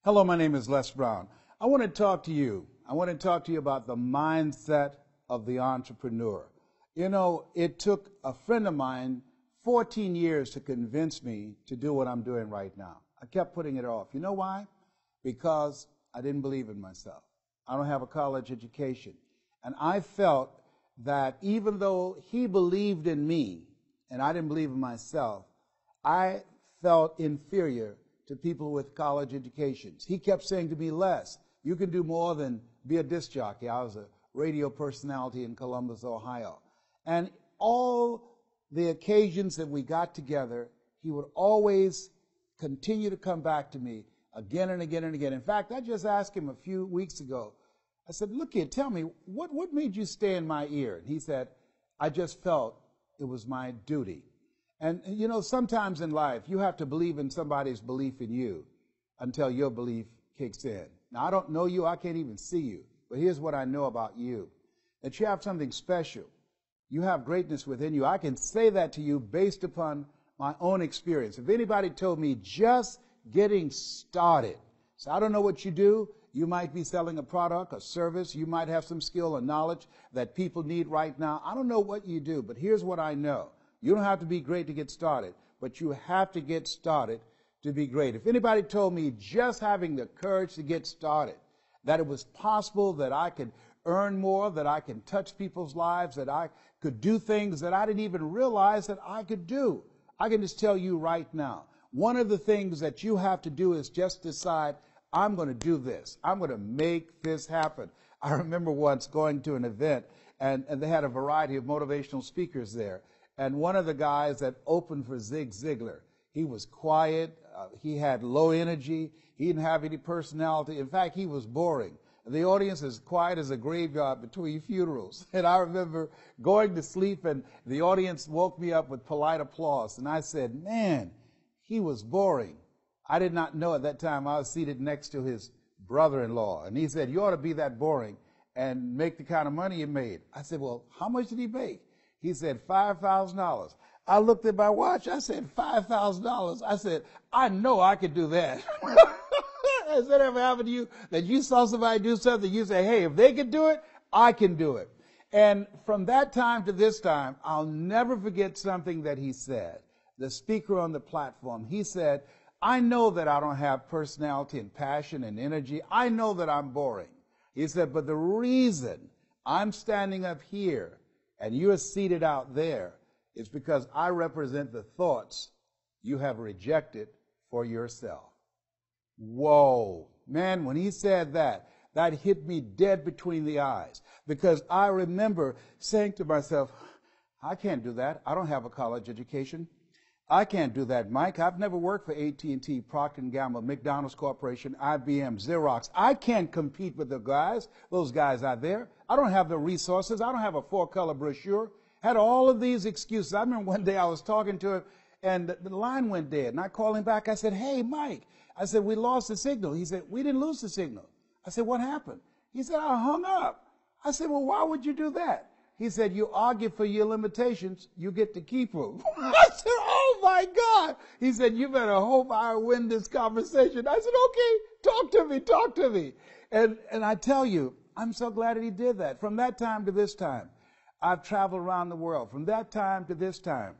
Hello, my name is Les Brown. I want to talk to you. I want to talk to you about the mindset of the entrepreneur. You know, it took a friend of mine 14 years to convince me to do what I'm doing right now. I kept putting it off. You know why? Because I didn't believe in myself. I don't have a college education. And I felt that even though he believed in me and I didn't believe in myself, I felt inferior to people with college educations. He kept saying to me, Les, you can do more than be a disc jockey. I was a radio personality in Columbus, Ohio. And all the occasions that we got together, he would always continue to come back to me again and again and again. In fact, I just asked him a few weeks ago, I said, look here, tell me, what made you stay in my ear? And he said, I just felt it was my duty. And, you know, sometimes in life, you have to believe in somebody's belief in you until your belief kicks in. Now, I don't know you. I can't even see you. But here's what I know about you, that you have something special. You have greatness within you. I can say that to you based upon my own experience. If anybody told me just getting started, so I don't know what you do. You might be selling a product, a service. You might have some skill or knowledge that people need right now. I don't know what you do, but here's what I know. You don't have to be great to get started, but you have to get started to be great. If anybody told me just having the courage to get started, that it was possible that I could earn more, that I can touch people's lives, that I could do things that I didn't even realize that I could do, I can just tell you right now, one of the things that you have to do is just decide, I'm going to do this. I'm going to make this happen. I remember once going to an event, and they had a variety of motivational speakers there. And one of the guys that opened for Zig Ziglar, he was quiet, he had low energy, he didn't have any personality. In fact, he was boring. The audience is quiet as a graveyard between funerals. And I remember going to sleep, and the audience woke me up with polite applause. And I said, man, he was boring. I did not know at that time I was seated next to his brother-in-law. And he said, you ought to be that boring and make the kind of money he made. I said, well, how much did he make? He said, $5,000. I looked at my watch. I said, $5,000. I said, I know I could do that. Has that ever happened to you, that you saw somebody do something, you say, hey, if they could do it, I can do it. And from that time to this time, I'll never forget something that he said. The speaker on the platform, he said, I know that I don't have personality and passion and energy. I know that I'm boring. He said, but the reason I'm standing up here and you're seated out there, it's because I represent the thoughts you have rejected for yourself. Whoa. Man, when he said that, that hit me dead between the eyes. Because I remember saying to myself, I can't do that. I don't have a college education. I can't do that, Mike. I've never worked for AT&T, Procter & Gamble, McDonald's Corporation, IBM, Xerox. I can't compete with those guys out there. I don't have the resources. I don't have a 4-color brochure. Had all of these excuses. I remember one day I was talking to him, and the line went dead. And I called him back. I said, hey, Mike. I said, we lost the signal. He said, we didn't lose the signal. I said, what happened? He said, I hung up. I said, well, why would you do that? He said, you argue for your limitations, you get to keep them. I said, oh, my God. He said, you better hope I win this conversation. I said, okay, talk to me. And I tell you, I'm so glad that he did that. From that time to this time, I've traveled around the world. From that time to this time,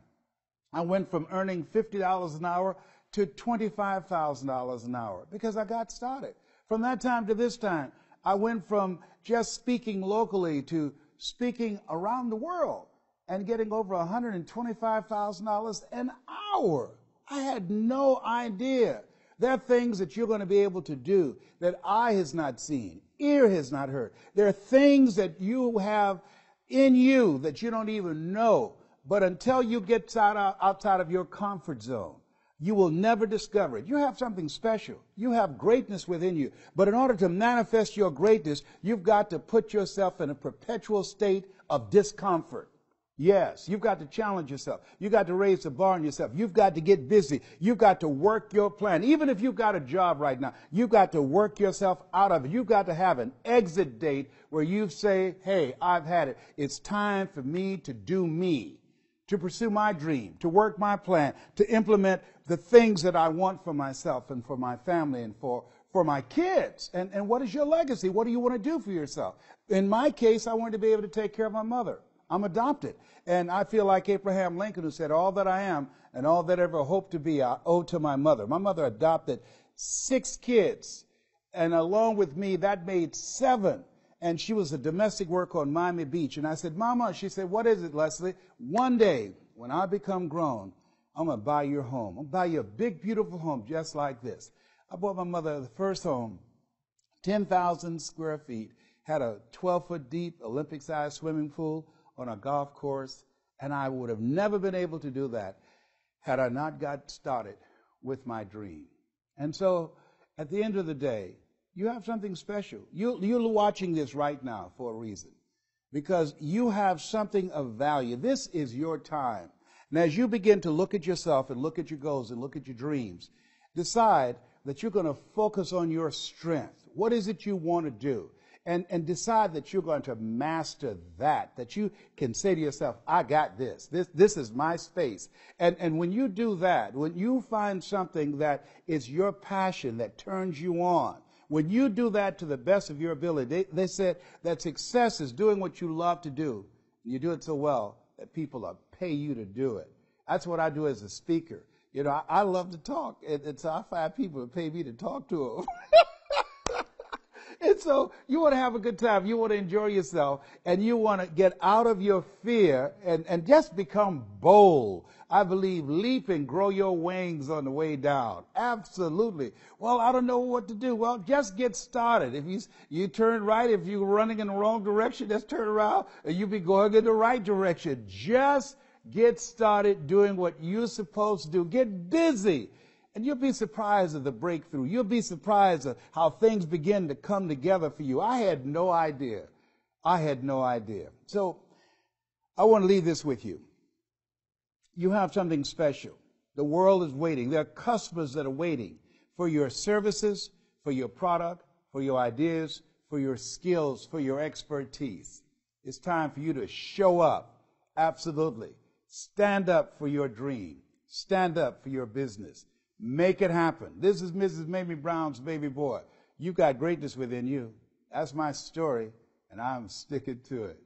I went from earning $50 an hour to $25,000 an hour because I got started. From that time to this time, I went from just speaking locally to speaking around the world and getting over $125,000 an hour. I had no idea. There are things that you're going to be able to do that eye has not seen, ear has not heard. There are things that you have in you that you don't even know. But until you get outside of your comfort zone, you will never discover it. You have something special. You have greatness within you. But in order to manifest your greatness, you've got to put yourself in a perpetual state of discomfort. Yes, you've got to challenge yourself. You've got to raise the bar on yourself. You've got to get busy. You've got to work your plan. Even if you've got a job right now, you've got to work yourself out of it. You've got to have an exit date where you say, hey, I've had it. It's time for me to do me, to pursue my dream, to work my plan, to implement the things that I want for myself and for my family and for for my kids. And what is your legacy? What do you want to do for yourself? In my case, I wanted to be able to take care of my mother. I'm adopted. And I feel like Abraham Lincoln, who said, all that I am and all that I ever hope to be, I owe to my mother. My mother adopted 6 kids. And along with me, that made 7. And she was a domestic worker on Miami Beach. And I said, Mama, she said, what is it, Leslie? One day, when I become grown, I'm going to buy your home. I'm going to buy you a big, beautiful home just like this. I bought my mother the first home, 10,000 square feet, had a 12-foot deep Olympic-sized swimming pool on a golf course, and I would have never been able to do that had I not got started with my dream. And so at the end of the day, you have something special. You're watching this right now for a reason, because you have something of value. This is your time. And as you begin to look at yourself and look at your goals and look at your dreams, decide that you're going to focus on your strength. What is it you want to do? And decide that you're going to master that you can say to yourself, I got this. This is my space. And when you do that, when you find something that is your passion, that turns you on, when you do that to the best of your ability, they said that success is doing what you love to do. You do it so well that people pay you to do it. That's what I do as a speaker. You know, I love to talk, and so I find people to pay me to talk to them. And so you want to have a good time. You want to enjoy yourself, and you want to get out of your fear and just become bold. I believe leap and grow your wings on the way down. Absolutely. Well, I don't know what to do. Well, just get started. If you turn right, if you're running in the wrong direction, just turn around and you'll be going in the right direction. Just get started doing what you're supposed to do. Get busy. And you'll be surprised at the breakthrough. You'll be surprised at how things begin to come together for you. I had no idea. So I want to leave this with you. You have something special. The world is waiting. There are customers that are waiting for your services, for your product, for your ideas, for your skills, for your expertise. It's time for you to show up. Absolutely. Stand up for your dream. Stand up for your business. Make it happen. This is Mrs. Mamie Brown's baby boy. You've got greatness within you. That's my story, and I'm sticking to it.